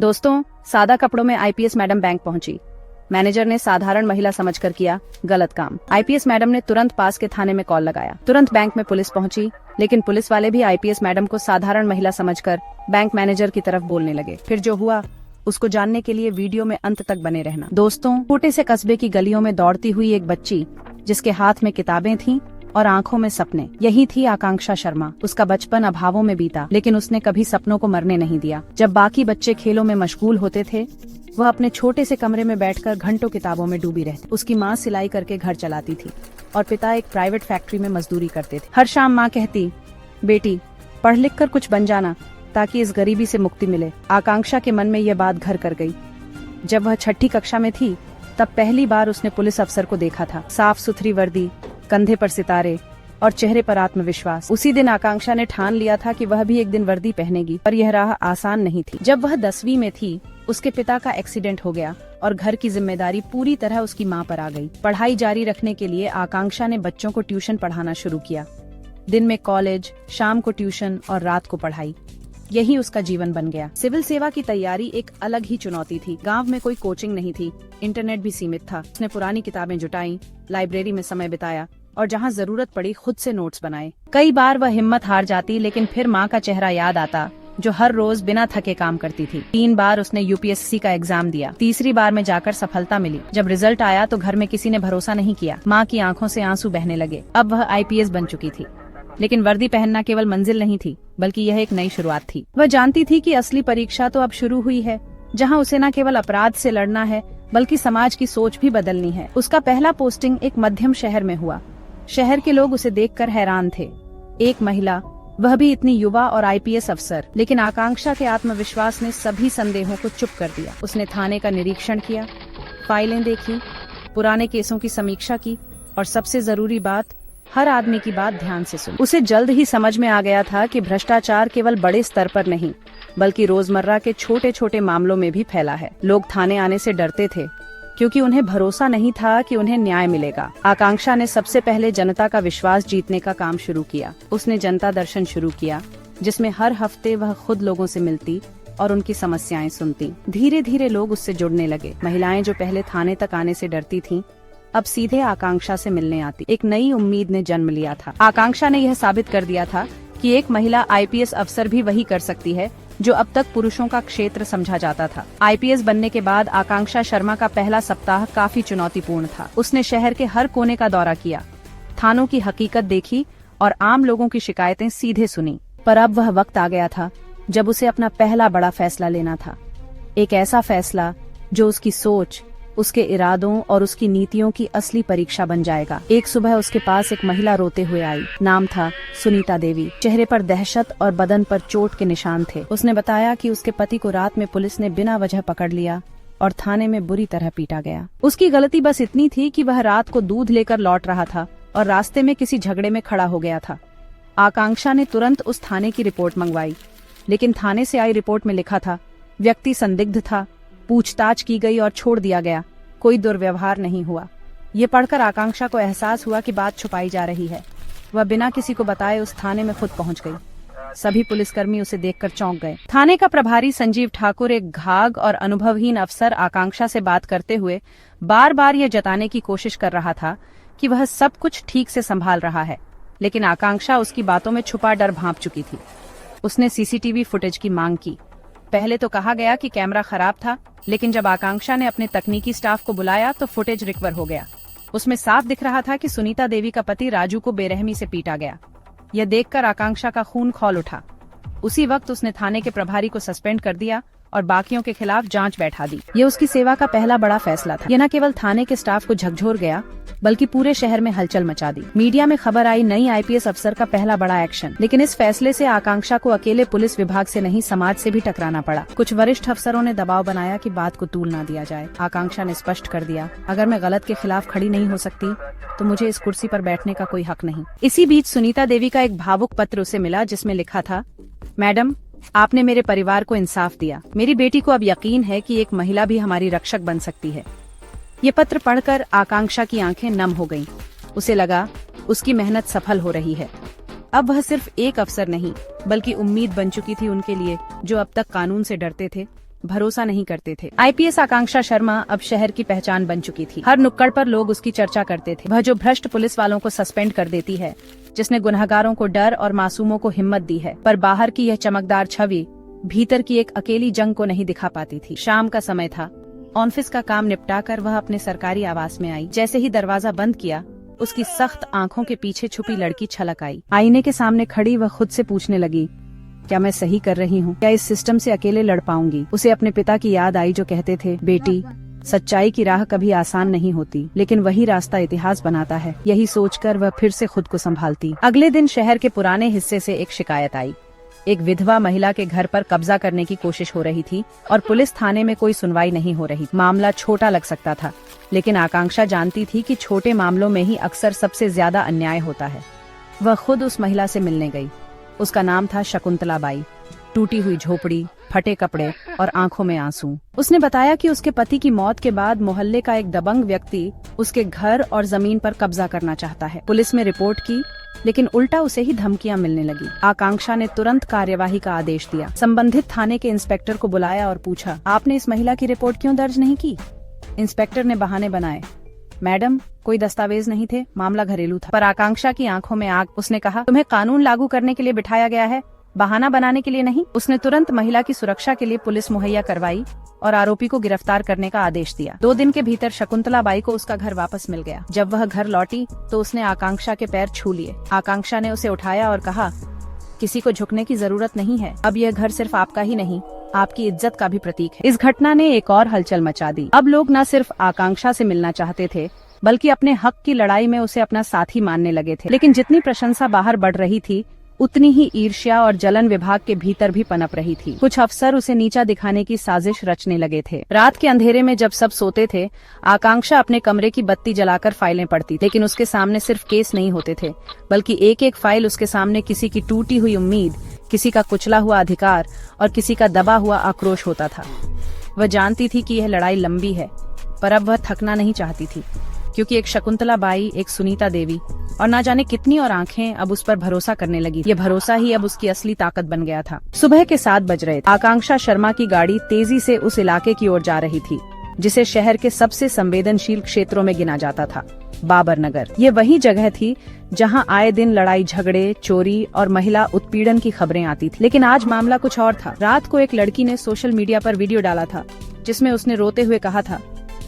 दोस्तों, सादा कपड़ों में आईपीएस मैडम बैंक पहुंची। मैनेजर ने साधारण महिला समझकर किया गलत काम। आईपीएस मैडम ने तुरंत पास के थाने में कॉल लगाया। तुरंत बैंक में पुलिस पहुंची, लेकिन पुलिस वाले भी आईपीएस मैडम को साधारण महिला समझकर बैंक मैनेजर की तरफ बोलने लगे। फिर जो हुआ उसको जानने के लिए वीडियो में अंत तक बने रहना। दोस्तों, छोटे से कस्बे की गलियों में दौड़ती हुई एक बच्ची, जिसके हाथ में किताबें थीं और आंखों में सपने, यही थी आकांक्षा शर्मा। उसका बचपन अभावों में बीता, लेकिन उसने कभी सपनों को मरने नहीं दिया। जब बाकी बच्चे खेलों में मशगूल होते थे, वह अपने छोटे से कमरे में बैठकर घंटों किताबों में डूबी रहती। उसकी माँ सिलाई करके घर चलाती थी और पिता एक प्राइवेट फैक्ट्री में मजदूरी करते थे। हर शाम माँ कहती, बेटी पढ़ लिख कर कुछ बन जाना, ताकि इस गरीबी से मुक्ति मिले। आकांक्षा के मन में यह बात घर कर गई। जब वह छठी कक्षा में थी, तब पहली बार उसने पुलिस अफसर को देखा था। साफ सुथरी वर्दी, कंधे पर सितारे और चेहरे पर आत्मविश्वास। उसी दिन आकांक्षा ने ठान लिया था कि वह भी एक दिन वर्दी पहनेगी, पर यह राह आसान नहीं थी। जब वह 10वीं में थी, उसके पिता का एक्सीडेंट हो गया और घर की जिम्मेदारी पूरी तरह उसकी मां पर आ गई। पढ़ाई जारी रखने के लिए आकांक्षा ने बच्चों को ट्यूशन पढ़ाना शुरू किया। दिन में कॉलेज, शाम को ट्यूशन और रात को पढ़ाई। यही उसका जीवन बन गया। सिविल सेवा की तैयारी एक अलग ही चुनौती थी। गांव में कोई कोचिंग नहीं थी, इंटरनेट भी सीमित था। उसने पुरानी किताबें जुटाई, लाइब्रेरी में समय बिताया और जहां जरूरत पड़ी खुद से नोट्स बनाए। कई बार वह हिम्मत हार जाती, लेकिन फिर माँ का चेहरा याद आता, जो हर रोज बिना थके काम करती थी। 3 बार उसने यूपीएससी का एग्जाम दिया। तीसरी बार में जाकर सफलता मिली। जब रिजल्ट आया तो घर में किसी ने भरोसा नहीं किया। माँ की आंखों से आंसू बहने लगे। अब वह आईपीएस बन चुकी थी, लेकिन वर्दी पहनना केवल मंजिल नहीं थी, बल्कि यह एक नई शुरुआत थी। वह जानती थी कि असली परीक्षा तो अब शुरू हुई है, जहां उसे न केवल अपराध से लड़ना है, बल्कि समाज की सोच भी बदलनी है। उसका पहला पोस्टिंग एक मध्यम शहर में हुआ। शहर के लोग उसे देखकर हैरान थे। एक महिला, वह भी इतनी युवा और आईपीएस अफसर। लेकिन आकांक्षा के आत्मविश्वास ने सभी संदेहों को चुप कर दिया। उसने थाने का निरीक्षण किया, फाइलें देखी, पुराने केसों की समीक्षा की और सबसे जरूरी बात, हर आदमी की बात ध्यान से सुनी। उसे जल्द ही समझ में आ गया था कि भ्रष्टाचार केवल बड़े स्तर पर नहीं, बल्कि रोजमर्रा के छोटे छोटे मामलों में भी फैला है। लोग थाने आने से डरते थे, क्योंकि उन्हें भरोसा नहीं था कि उन्हें न्याय मिलेगा। आकांक्षा ने सबसे पहले जनता का विश्वास जीतने का काम शुरू किया। उसने जनता दर्शन शुरू किया, जिसमें हर हफ्ते वह खुद लोगों से मिलती और उनकी समस्याएं सुनती। धीरे धीरे लोग उससे जुड़ने लगे। महिलाएं जो पहले थाने तक आने से डरती थीं, अब सीधे आकांक्षा से मिलने आती। एक नई उम्मीद ने जन्म लिया था। आकांक्षा ने यह साबित कर दिया था कि एक महिला आईपीएस अफसर भी वही कर सकती है जो अब तक पुरुषों का क्षेत्र समझा जाता था। आईपीएस बनने के बाद आकांक्षा शर्मा का पहला सप्ताह काफी चुनौतीपूर्ण था। उसने शहर के हर कोने का दौरा किया, थानों की हकीकत देखी और आम लोगों की शिकायतें सीधे सुनी। पर अब वह वक्त आ गया था जब उसे अपना पहला बड़ा फैसला लेना था। एक ऐसा फैसला जो उसकी सोच, उसके इरादों और उसकी नीतियों की असली परीक्षा बन जाएगा। एक सुबह उसके पास एक महिला रोते हुए आई। नाम था सुनीता देवी। चेहरे पर दहशत और बदन पर चोट के निशान थे। उसने बताया कि उसके पति को रात में पुलिस ने बिना वजह पकड़ लिया और थाने में बुरी तरह पीटा गया। उसकी गलती बस इतनी थी कि वह रात को दूध लेकर लौट रहा था और रास्ते में किसी झगड़े में खड़ा हो गया था। आकांक्षा ने तुरंत उस थाने की रिपोर्ट मंगवाई, लेकिन थाने से आई रिपोर्ट में लिखा था, व्यक्ति संदिग्ध था, पूछताछ की गई और छोड़ दिया गया, कोई दुर्व्यवहार नहीं हुआ। ये पढ़कर आकांक्षा को एहसास हुआ कि बात छुपाई जा रही है। वह बिना किसी को बताए उस थाने में खुद पहुंच गई। सभी पुलिसकर्मी उसे देखकर चौंक गए। थाने का प्रभारी संजीव ठाकुर, एक घाघ और अनुभवहीन अफसर, आकांक्षा से बात करते हुए बार बार यह जताने की कोशिश कर रहा था कि वह सब कुछ ठीक से संभाल रहा है, लेकिन आकांक्षा उसकी बातों में छुपा डर भांप चुकी थी। उसने सीसीटीवी फुटेज की मांग की। पहले तो कहा गया कि कैमरा खराब था, लेकिन जब आकांक्षा ने अपने तकनीकी स्टाफ को बुलाया तो फुटेज रिकवर हो गया। उसमें साफ दिख रहा था कि सुनीता देवी का पति राजू को बेरहमी से पीटा गया। यह देखकर आकांक्षा का खून खौल उठा। उसी वक्त उसने थाने के प्रभारी को सस्पेंड कर दिया और बाकियों के खिलाफ जांच बैठा दी। ये उसकी सेवा का पहला बड़ा फैसला था। यह न केवल थाने के स्टाफ को झकझोर गया, बल्कि पूरे शहर में हलचल मचा दी। मीडिया में खबर आई, नई आईपीएस अफसर का पहला बड़ा एक्शन। लेकिन इस फैसले से आकांक्षा को अकेले पुलिस विभाग से नहीं, समाज से भी टकराना पड़ा। कुछ वरिष्ठ अफसरों ने दबाव बनाया कि बात को तूल ना दिया जाए। आकांक्षा ने स्पष्ट कर दिया, अगर मैं गलत के खिलाफ खड़ी नहीं हो सकती तो मुझे इस कुर्सी पर बैठने का कोई हक नहीं। इसी बीच सुनीता देवी का एक भावुक पत्र उसे मिला, जिसमें लिखा था, मैडम, आपने मेरे परिवार को इंसाफ दिया। मेरी बेटी को अब यकीन है कि एक महिला भी हमारी रक्षक बन सकती है। ये पत्र पढ़कर आकांक्षा की आंखें नम हो गईं। उसे लगा उसकी मेहनत सफल हो रही है। अब वह सिर्फ एक अफसर नहीं, बल्कि उम्मीद बन चुकी थी उनके लिए, जो अब तक कानून से डरते थे। भरोसा नहीं करते थे। आईपीएस आकांक्षा शर्मा अब शहर की पहचान बन चुकी थी। हर नुक्कड़ पर लोग उसकी चर्चा करते थे। वह जो भ्रष्ट पुलिस वालों को सस्पेंड कर देती है, जिसने गुनहगारों को डर और मासूमों को हिम्मत दी है। पर बाहर की यह चमकदार छवि भीतर की एक अकेली जंग को नहीं दिखा पाती थी। शाम का समय था। ऑफिस का काम निपटाकर वह अपने सरकारी आवास में आई। जैसे ही दरवाजा बंद किया, उसकी सख्त आंखों के पीछे छुपी लड़की छलक आई। आईने के सामने खड़ी वह खुद से पूछने लगी, क्या मैं सही कर रही हूँ? क्या इस सिस्टम से अकेले लड़ पाऊंगी? उसे अपने पिता की याद आई जो कहते थे, बेटी, सच्चाई की राह कभी आसान नहीं होती, लेकिन वही रास्ता इतिहास बनाता है। यही सोचकर वह फिर से खुद को संभालती। अगले दिन शहर के पुराने हिस्से से एक शिकायत आई। एक विधवा महिला के घर पर कब्जा करने की कोशिश हो रही थी और पुलिस थाने में कोई सुनवाई नहीं हो रही। मामला छोटा लग सकता था, लेकिन आकांक्षा जानती थी कि छोटे मामलों में ही अक्सर सबसे ज्यादा अन्याय होता है। वह खुद उस महिला से मिलने गई। उसका नाम था शकुंतला बाई। टूटी हुई झोपड़ी, फटे कपड़े और आंखों में आंसू। उसने बताया कि उसके पति की मौत के बाद मोहल्ले का एक दबंग व्यक्ति उसके घर और जमीन पर कब्जा करना चाहता है। पुलिस में रिपोर्ट की, लेकिन उल्टा उसे ही धमकियां मिलने लगी। आकांक्षा ने तुरंत कार्यवाही का आदेश दिया। संबंधित थाने के इंस्पेक्टर को बुलाया और पूछा, आपने इस महिला की रिपोर्ट क्यों दर्ज नहीं की? इंस्पेक्टर ने बहाने बनाए, मैडम, कोई दस्तावेज नहीं थे, मामला घरेलू था। पर आकांक्षा की आंखों में आग। उसने कहा, तुम्हें कानून लागू करने के लिए बिठाया गया है, बहाना बनाने के लिए नहीं। उसने तुरंत महिला की सुरक्षा के लिए पुलिस मुहैया करवाई और आरोपी को गिरफ्तार करने का आदेश दिया। 2 दिन के भीतर शकुंतला बाई को उसका घर वापस मिल गया। जब वह घर लौटी तो उसने आकांक्षा के पैर छू लिए। आकांक्षा ने उसे उठाया और कहा, किसी को झुकने की जरूरत नहीं है। अब यह घर सिर्फ आपका ही नहीं, आपकी इज्जत का भी प्रतीक है। इस घटना ने एक और हलचल मचा दी। अब लोग न सिर्फ आकांक्षा से मिलना चाहते थे, बल्कि अपने हक की लड़ाई में उसे अपना साथी मानने लगे थे। लेकिन जितनी प्रशंसा बाहर बढ़ रही थी, उतनी ही ईर्ष्या और जलन विभाग के भीतर भी पनप रही थी। कुछ अफसर उसे नीचा दिखाने की साजिश रचने लगे थे। रात के अंधेरे में जब सब सोते थे, आकांक्षा अपने कमरे की बत्ती जलाकर फाइलें पढ़ती। लेकिन उसके सामने सिर्फ केस नहीं होते थे, बल्कि एक एक फाइल उसके सामने किसी की टूटी हुई उम्मीद, किसी का कुचला हुआ अधिकार और किसी का दबा हुआ आक्रोश होता था। वह जानती थी कि यह लड़ाई लंबी है, पर अब वह थकना नहीं चाहती थी, क्योंकि एक शकुंतला बाई, एक सुनीता देवी और ना जाने कितनी और आंखें अब उस पर भरोसा करने लगी। ये भरोसा ही अब उसकी असली ताकत बन गया था। सुबह के 7 बज रहे थे। आकांक्षा शर्मा की गाड़ी तेजी से उस इलाके की ओर जा रही थी, जिसे शहर के सबसे संवेदनशील क्षेत्रों में गिना जाता था, बाबर नगर। ये वही जगह थी जहां आए दिन लड़ाई झगड़े, चोरी और महिला उत्पीड़न की खबरें आती थी। लेकिन आज मामला कुछ और था। रात को एक लड़की ने सोशल मीडिया पर वीडियो डाला था, जिसमें उसने रोते हुए कहा था,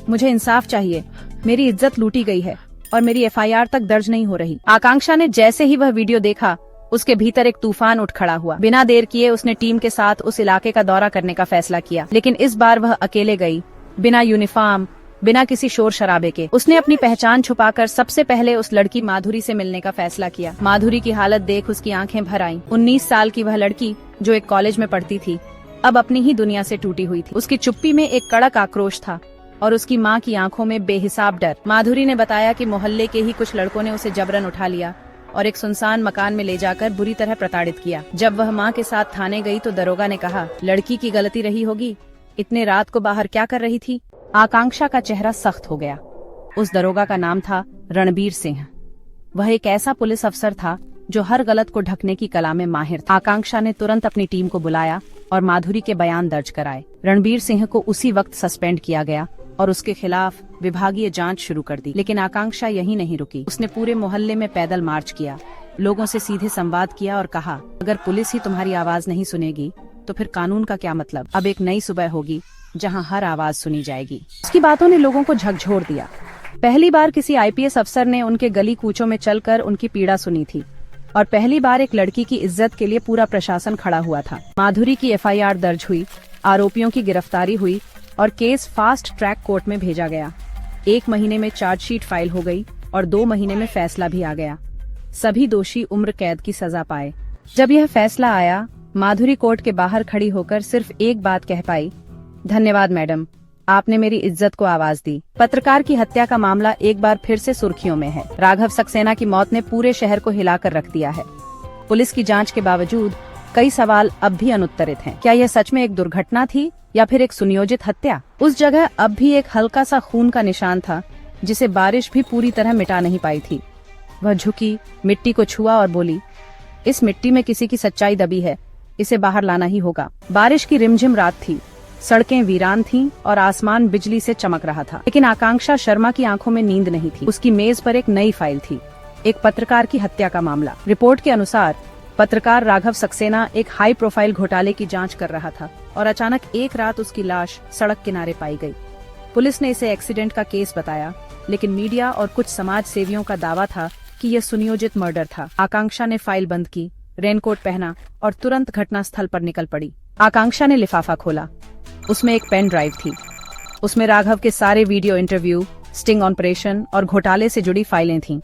मुझे इंसाफ चाहिए, मेरी इज्जत लूटी गई है और मेरी एफआईआर तक दर्ज नहीं हो रही। आकांक्षा ने जैसे ही वह वीडियो देखा, उसके भीतर एक तूफान उठ खड़ा हुआ। बिना देर किए उसने टीम के साथ उस इलाके का दौरा करने का फैसला किया। लेकिन इस बार वह अकेले गई, बिना यूनिफॉर्म, बिना किसी शोर शराबे के। उसने अपनी पहचान छुपाकर सबसे पहले उस लड़की माधुरी से मिलने का फैसला किया। माधुरी की हालत देख उसकी आंखें भर आईं। 19 साल की वह लड़की, जो एक कॉलेज में पढ़ती थी, अब अपनी ही दुनिया से टूटी हुई थी। उसकी चुप्पी में एक कड़क आक्रोश था और उसकी माँ की आंखों में बेहिसाब डर। माधुरी ने बताया कि मोहल्ले के ही कुछ लड़कों ने उसे जबरन उठा लिया और एक सुनसान मकान में ले जाकर बुरी तरह प्रताड़ित किया। जब वह माँ के साथ थाने गई तो दरोगा ने कहा, लड़की की गलती रही होगी, इतने रात को बाहर क्या कर रही थी? आकांक्षा का चेहरा सख्त हो गया। उस दरोगा का नाम था रणबीर सिंह। वह एक ऐसा पुलिस अफसर था जो हर गलत को ढकने की कला में माहिर था। आकांक्षा ने तुरंत अपनी टीम को बुलाया और माधुरी के बयान दर्ज कराए। रणबीर सिंह को उसी वक्त सस्पेंड किया गया और उसके खिलाफ विभागीय जांच शुरू कर दी। लेकिन आकांक्षा यहीं नहीं रुकी। उसने पूरे मोहल्ले में पैदल मार्च किया, लोगों से सीधे संवाद किया और कहा, अगर पुलिस ही तुम्हारी आवाज नहीं सुनेगी तो फिर कानून का क्या मतलब? अब एक नई सुबह होगी जहां हर आवाज सुनी जाएगी। उसकी बातों ने लोगों को झकझोर दिया। पहली बार किसी आईपीएस अफसर ने उनके गली कूचों में चलकर उनकी पीड़ा सुनी थी और पहली बार एक लड़की की इज्जत के लिए पूरा प्रशासन खड़ा हुआ था। माधुरी की एफआईआर दर्ज हुई, आरोपियों की गिरफ्तारी हुई और केस फास्ट ट्रैक कोर्ट में भेजा गया। 1 महीने में चार्जशीट फाइल हो गई और 2 महीने में फैसला भी आ गया। सभी दोषी उम्र कैद की सजा पाए। जब यह फैसला आया, माधुरी कोर्ट के बाहर खड़ी होकर सिर्फ एक बात कह पाई, धन्यवाद मैडम, आपने मेरी इज्जत को आवाज दी। पत्रकार की हत्या का मामला एक बार फिर से सुर्खियों में है। राघव सक्सेना की मौत ने पूरे शहर को हिलाकर रख दिया है। पुलिस की जांच के बावजूद कई सवाल अब भी अनुत्तरित हैं। क्या यह सच में एक दुर्घटना थी या फिर एक सुनियोजित हत्या? उस जगह अब भी एक हल्का सा खून का निशान था, जिसे बारिश भी पूरी तरह मिटा नहीं पाई थी। वह झुकी, मिट्टी को छुआ और बोली, इस मिट्टी में किसी की सच्चाई दबी है, इसे बाहर लाना ही होगा। बारिश की रिमझिम रात थी, सड़कें वीरान थीं और आसमान बिजली से चमक रहा था। लेकिन आकांक्षा शर्मा की आंखों में नींद नहीं थी। उसकी मेज पर एक नई फाइल थी, एक पत्रकार की हत्या का मामला। रिपोर्ट के अनुसार पत्रकार राघव सक्सेना एक हाई प्रोफाइल घोटाले की जांच कर रहा था और अचानक एक रात उसकी लाश सड़क किनारे पाई गई। पुलिस ने इसे एक्सीडेंट का केस बताया, लेकिन मीडिया और कुछ समाज सेवियों का दावा था कि यह सुनियोजित मर्डर था। आकांक्षा ने फाइल बंद की, रेनकोट पहना और तुरंत घटनास्थल पर निकल पड़ी। आकांक्षा ने लिफाफा खोला। उसमें एक पेन ड्राइव थी। उसमें राघव के सारे वीडियो इंटरव्यू, स्टिंग ऑपरेशन और घोटाले से जुड़ी फाइलें थीं।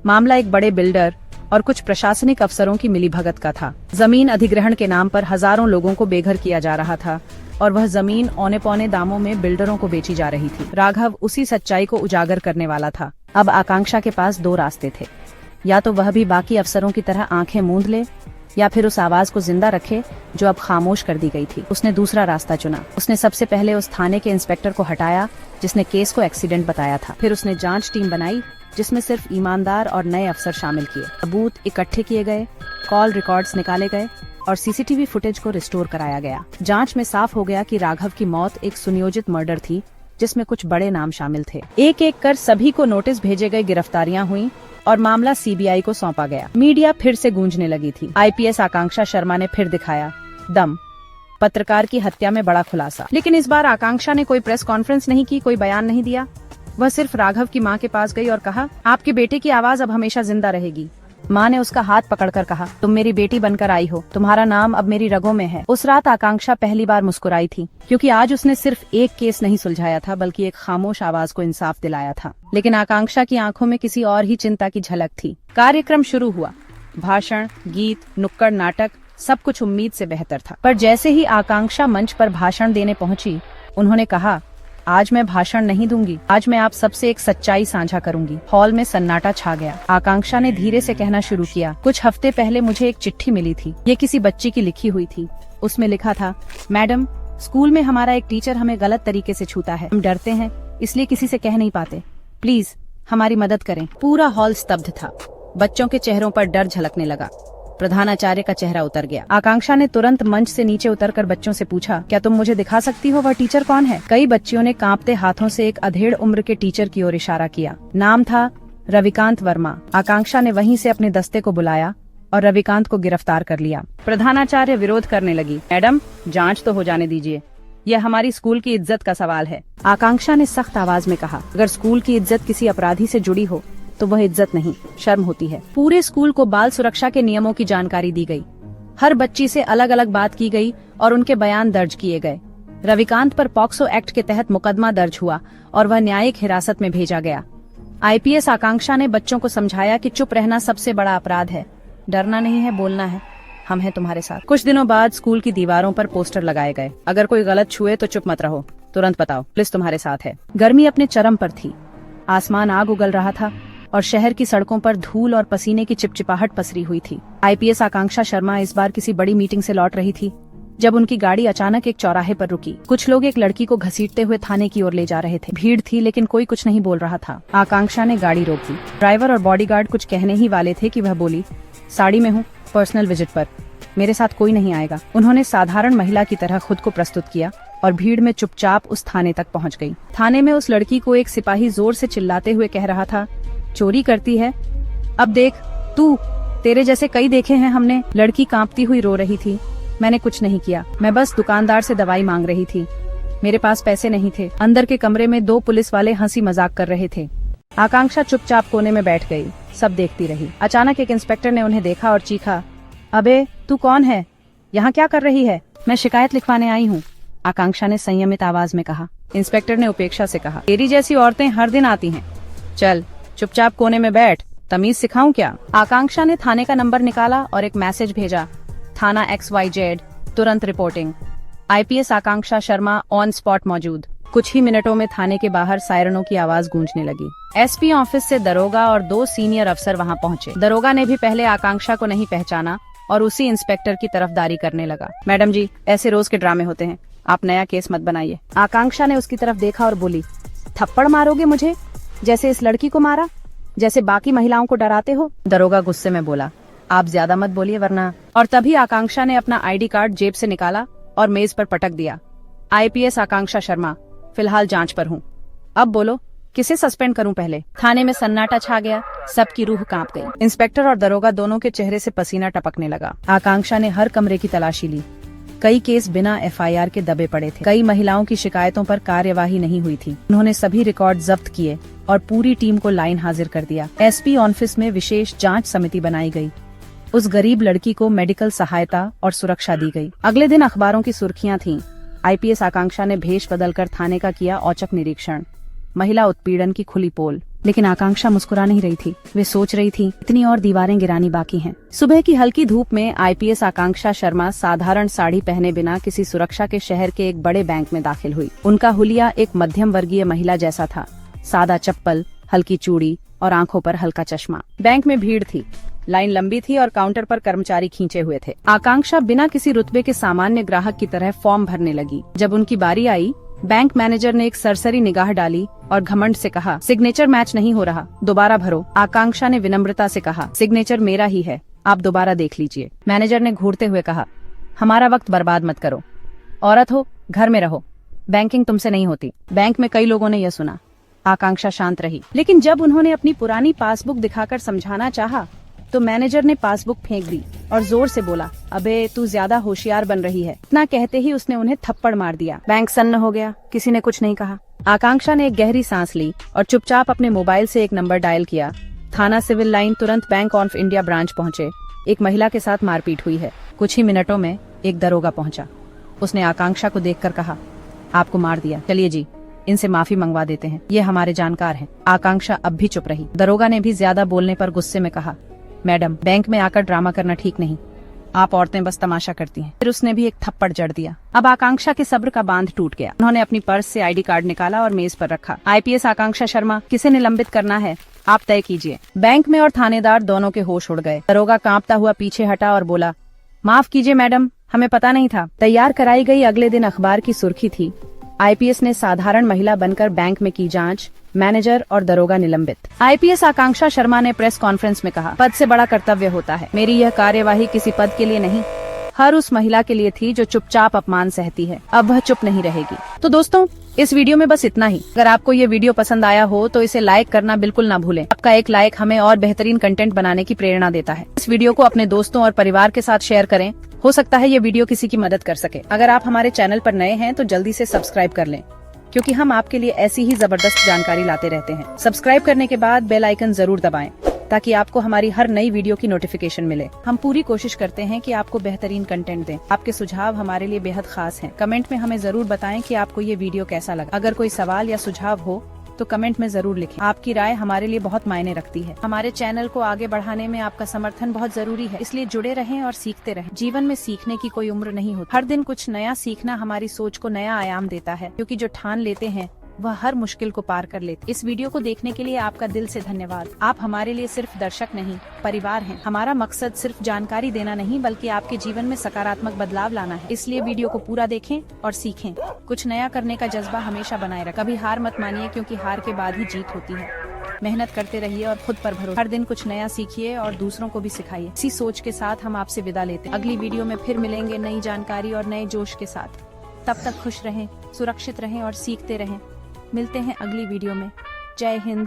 मामला एक बड़े बिल्डर और कुछ प्रशासनिक अफसरों की मिलीभगत का था। जमीन अधिग्रहण के नाम पर हजारों लोगों को बेघर किया जा रहा था और वह जमीन औने पौने दामों में बिल्डरों को बेची जा रही थी। राघव उसी सच्चाई को उजागर करने वाला था। अब आकांक्षा के पास दो रास्ते थे, या तो वह भी बाकी अफसरों की तरह आंखें मूंद ले या फिर उस आवाज को जिंदा रखे जो अब खामोश कर दी गई थी। उसने दूसरा रास्ता चुना। उसने सबसे पहले उस थाने के इंस्पेक्टर को हटाया जिसने केस को एक्सीडेंट बताया था। फिर उसने जांच टीम बनाई जिसमें सिर्फ ईमानदार और नए अफसर शामिल किए। सबूत इकट्ठे किए गए, कॉल रिकॉर्ड्स निकाले गए और सीसीटीवी फुटेज को रिस्टोर कराया गया। जांच में साफ हो गया कि राघव की मौत एक सुनियोजित मर्डर थी जिसमें कुछ बड़े नाम शामिल थे। एक एक कर सभी को नोटिस भेजे गए, गिरफ्तारियां हुई और मामला सीबीआई को सौंपा गया। मीडिया फिर से गूंजने लगी थी। आईपीएस आकांक्षा शर्मा ने फिर दिखाया दम। पत्रकार की हत्या में बड़ा खुलासा। लेकिन इस बार आकांक्षा ने कोई प्रेस कॉन्फ्रेंस नहीं की, कोई बयान नहीं दिया। वह सिर्फ राघव की मां के पास गई और कहा, आपके बेटे की आवाज अब हमेशा जिंदा रहेगी। मां ने उसका हाथ पकड़कर कहा, तुम मेरी बेटी बनकर आई हो, तुम्हारा नाम अब मेरी रगों में है। उस रात आकांक्षा पहली बार मुस्कुराई थी, क्योंकि आज उसने सिर्फ एक केस नहीं सुलझाया था, बल्कि एक खामोश आवाज को इंसाफ दिलाया था। लेकिन आकांक्षा की आंखों में किसी और ही चिंता की झलक थी। कार्यक्रम शुरू हुआ। भाषण, गीत, नुक्कड़ नाटक, सब कुछ उम्मीद से बेहतर था। पर जैसे ही आकांक्षा मंच पर भाषण देने पहुंची, उन्होंने कहा, आज मैं भाषण नहीं दूंगी, आज मैं आप सबसे एक सच्चाई साझा करूंगी। हॉल में सन्नाटा छा गया। आकांक्षा ने धीरे से कहना शुरू किया, कुछ हफ्ते पहले मुझे एक चिट्ठी मिली थी। ये किसी बच्ची की लिखी हुई थी। उसमें लिखा था, मैडम, स्कूल में हमारा एक टीचर हमें गलत तरीके से छूता है। हम डरते हैं, इसलिए किसी से कह नहीं पाते। प्लीज हमारी मदद करें। पूरा हॉल स्तब्ध था। बच्चों के चेहरों पर डर झलकने लगा। प्रधानाचार्य का चेहरा उतर गया। आकांक्षा ने तुरंत मंच से नीचे उतरकर बच्चों से पूछा, क्या तुम मुझे दिखा सकती हो वह टीचर कौन है? कई बच्चियों ने कांपते हाथों से एक अधेड़ उम्र के टीचर की ओर इशारा किया। नाम था रविकांत वर्मा। आकांक्षा ने वहीं से अपने दस्ते को बुलाया और रविकांत को गिरफ्तार कर लिया। प्रधानाचार्य विरोध करने लगी। मैडम, जांच तो हो जाने दीजिए, यह हमारी स्कूल की इज्जत का सवाल है। आकांक्षा ने सख्त आवाज में कहा, अगर स्कूल की इज्जत किसी अपराधी से जुड़ी हो तो वह इज्जत नहीं, शर्म होती है। पूरे स्कूल को बाल सुरक्षा के नियमों की जानकारी दी गई। हर बच्ची से अलग अलग बात की गई और उनके बयान दर्ज किए गए। रविकांत पर पॉक्सो एक्ट के तहत मुकदमा दर्ज हुआ और वह न्यायिक हिरासत में भेजा गया। आईपीएस आकांक्षा ने बच्चों को समझाया कि चुप रहना सबसे बड़ा अपराध है, डरना नहीं है, बोलना है, हम हैं तुम्हारे साथ। कुछ दिनों बाद स्कूल की दीवारों पर पोस्टर लगाए गए, अगर कोई गलत छुए तो चुप मत रहो, तुरंत बताओ, पुलिस तुम्हारे साथ है। गर्मी अपने चरम पर थी। आसमान आग उगल रहा था और शहर की सड़कों पर धूल और पसीने की चिपचिपाहट पसरी हुई थी। आईपीएस आकांक्षा शर्मा इस बार किसी बड़ी मीटिंग से लौट रही थी जब उनकी गाड़ी अचानक एक चौराहे पर रुकी। कुछ लोग एक लड़की को घसीटते हुए थाने की ओर ले जा रहे थे। भीड़ थी लेकिन कोई कुछ नहीं बोल रहा था। आकांक्षा ने गाड़ी रोक दी। ड्राइवर और बॉडीगार्ड कुछ कहने ही वाले थे कि वह बोली, साड़ी में हूँ, पर्सनल विजिट पर, मेरे साथ कोई नहीं आएगा। उन्होंने साधारण महिला की तरह खुद को प्रस्तुत किया और भीड़ में चुपचाप उस थाने तक पहुँच गयी। थाने में उस लड़की को एक सिपाही जोर से चिल्लाते हुए कह रहा था, चोरी करती है, अब देख तू, तेरे जैसे कई देखे हैं हमने। लड़की कांपती हुई रो रही थी, मैंने कुछ नहीं किया, मैं बस दुकानदार से दवाई मांग रही थी, मेरे पास पैसे नहीं थे। अंदर के कमरे में दो पुलिस वाले हंसी मजाक कर रहे थे। आकांक्षा चुपचाप कोने में बैठ गई, सब देखती रही। अचानक एक इंस्पेक्टर ने उन्हें देखा और चीखा, अबे तू कौन है, यहाँ क्या कर रही है? मैं शिकायत लिखवाने आई हूँ, आकांक्षा ने संयमित आवाज में कहा। इंस्पेक्टर ने उपेक्षा से कहा, तेरी जैसी औरतें हर दिन आती हैं, चल चुपचाप कोने में बैठ, तमीज सिखाऊं क्या? आकांक्षा ने थाने का नंबर निकाला और एक मैसेज भेजा, थाना XYZ, तुरंत reporting. IPS Akanksha Sharma on spot मौजूद। कुछ ही मिनटों में थाने के बाहर सायरनों की आवाज गूंजने लगी। एसपी ऑफिस से दरोगा और दो सीनियर अफसर वहां पहुंचे। दरोगा ने भी पहले आकांक्षा को नहीं पहचाना और उसी इंस्पेक्टर की तरफदारी करने लगा। मैडम जी, ऐसे रोज के ड्रामे होते हैं, आप नया केस मत बनाइए। आकांक्षा ने उसकी तरफ देखा और बोली, थप्पड़ मारोगे मुझे जैसे इस लड़की को मारा, जैसे बाकी महिलाओं को डराते हो? दरोगा गुस्से में बोला, आप ज्यादा मत बोलिए वरना। और तभी आकांक्षा ने अपना आईडी कार्ड जेब से निकाला और मेज पर पटक दिया। आईपीएस आकांक्षा शर्मा, फिलहाल जांच पर हूँ। अब बोलो, किसे सस्पेंड करूं पहले? थाने में सन्नाटा छा गया, सबकी रूह कांप गई। इंस्पेक्टर और दरोगा दोनों के चेहरे से पसीना टपकने लगा। आकांक्षा ने हर कमरे की तलाशी ली। कई केस बिना एफआईआर के दबे पड़े थे। कई महिलाओं की शिकायतों पर कार्यवाही नहीं हुई थी। उन्होंने सभी रिकॉर्ड जब्त किए और पूरी टीम को लाइन हाजिर कर दिया। एसपी ऑफिस में विशेष जांच समिति बनाई गई। उस गरीब लड़की को मेडिकल सहायता और सुरक्षा दी गई। अगले दिन अखबारों की सुर्खियां थीं। आईपीएस आकांक्षा ने भेष बदलकर थाने का किया औचक निरीक्षण। महिला उत्पीड़न की खुली पोल। लेकिन आकांक्षा मुस्कुरा नहीं रही थी। वे सोच रही थी, इतनी और दीवारें गिरानी बाकी हैं। सुबह की हल्की धूप में आईपीएस आकांक्षा शर्मा साधारण साड़ी पहने बिना किसी सुरक्षा के शहर के एक बड़े बैंक में दाखिल हुई। उनका हुलिया एक मध्यम वर्गीय महिला जैसा था। सादा चप्पल, हल्की चूड़ी और आंखों पर हल्का चश्मा। बैंक में भीड़ थी। लाइन लंबी थी और काउंटर पर कर्मचारी खींचे हुए थे। आकांक्षा बिना किसी रुतबे के सामान्य ग्राहक की तरह फॉर्म भरने लगी। जब उनकी बारी आई, बैंक मैनेजर ने एक सरसरी निगाह डाली और घमंड से कहा, सिग्नेचर मैच नहीं हो रहा, दोबारा भरो। आकांक्षा ने विनम्रता से कहा, सिग्नेचर मेरा ही है, आप दोबारा देख लीजिए। मैनेजर ने घूरते हुए कहा, हमारा वक्त बर्बाद मत करो। औरत हो, घर में रहो, बैंकिंग तुमसे नहीं होती। बैंक में कई लोगों ने यह सुना। आकांक्षा शांत रही, लेकिन जब उन्होंने अपनी पुरानी पासबुक दिखाकर समझाना चाहा, तो मैनेजर ने पासबुक फेंक दी और जोर से बोला, अबे तू ज्यादा होशियार बन रही है। इतना कहते ही उसने उन्हें थप्पड़ मार दिया। बैंक सन्न हो गया। किसी ने कुछ नहीं कहा। आकांक्षा ने एक गहरी सांस ली और चुपचाप अपने मोबाइल से एक नंबर डायल किया। थाना सिविल लाइन। तुरंत बैंक ऑफ इंडिया ब्रांच पहुंचे। एक महिला के साथ मारपीट हुई है। कुछ ही मिनटों में एक दरोगा पहुंचा। उसने आकांक्षा को देखकर कहा, आपको मार दिया, चलिए जी, इनसे माफी मंगवा देते हैं, ये हमारे जानकार हैं। आकांक्षा अब भी चुप रही। दरोगा ने भी ज्यादा बोलने पर गुस्से में कहा, मैडम, बैंक में आकर ड्रामा करना ठीक नहीं, आप औरतें बस तमाशा करती हैं। फिर उसने भी एक थप्पड़ जड़ दिया। अब आकांक्षा के सब्र का बांध टूट गया। उन्होंने अपनी पर्स से आईडी कार्ड निकाला और मेज पर रखा। आईपीएस आकांक्षा शर्मा, किसे निलंबित करना है, आप तय कीजिए। बैंक में और थानेदार दोनों के होश उड़ गए। दरोगा कांपता हुआ पीछे हटा और बोला, माफ कीजिए मैडम, हमें पता नहीं था। तैयार कराई गई अगले दिन अखबार की सुर्खी थी, आईपीएस ने साधारण महिला बनकर बैंक में की जांच, मैनेजर और दरोगा निलंबित। आईपीएस आकांक्षा शर्मा ने प्रेस कॉन्फ्रेंस में कहा, पद से बड़ा कर्तव्य होता है। मेरी यह कार्यवाही किसी पद के लिए नहीं, हर उस महिला के लिए थी जो चुपचाप अपमान सहती है। अब वह चुप नहीं रहेगी। तो दोस्तों, इस वीडियो में बस इतना ही। अगर आपको ये वीडियो पसंद आया हो तो इसे लाइक करना बिल्कुल ना भूलें। आपका एक लाइक हमें और बेहतरीन कंटेंट बनाने की प्रेरणा देता है। इस वीडियो को अपने दोस्तों और परिवार के साथ शेयर करें। हो सकता है ये वीडियो किसी की मदद कर सके। अगर आप हमारे चैनल पर नए हैं तो जल्दी से सब्सक्राइब कर लें, क्योंकि हम आपके लिए ऐसी ही जबरदस्त जानकारी लाते रहते हैं। सब्सक्राइब करने के बाद बेल आइकन जरूर दबाएं, ताकि आपको हमारी हर नई वीडियो की नोटिफिकेशन मिले। हम पूरी कोशिश करते हैं कि आपको बेहतरीन कंटेंट दें। आपके सुझाव हमारे लिए बेहद खास हैं। कमेंट में हमें जरूर बताएं कि आपको ये वीडियो कैसा लगा। अगर कोई सवाल या सुझाव हो तो कमेंट में जरूर लिखें। आपकी राय हमारे लिए बहुत मायने रखती है। हमारे चैनल को आगे बढ़ाने में आपका समर्थन बहुत जरूरी है, इसलिए जुड़े रहें और सीखते रहें। जीवन में सीखने की कोई उम्र नहीं होती। हर दिन कुछ नया सीखना हमारी सोच को नया आयाम देता है, क्योंकि जो ठान लेते हैं वह हर मुश्किल को पार कर लेते। इस वीडियो को देखने के लिए आपका दिल से धन्यवाद। आप हमारे लिए सिर्फ दर्शक नहीं, परिवार हैं। हमारा मकसद सिर्फ जानकारी देना नहीं, बल्कि आपके जीवन में सकारात्मक बदलाव लाना है। इसलिए वीडियो को पूरा देखें और सीखें। कुछ नया करने का जज्बा हमेशा बनाए रखें। कभी हार मत मानिए, क्योंकि हार के बाद ही जीत होती है। मेहनत करते रहिए और खुद पर भरोसा। हर दिन कुछ नया सीखिए और दूसरों को भी सिखाइए। इसी सोच के साथ हम आपसे विदा लेते हैं। अगली वीडियो में फिर मिलेंगे नई जानकारी और नए जोश के साथ। तब तक खुश रहें, सुरक्षित रहें और सीखते रहें। मिलते हैं अगली वीडियो में। जय हिंद।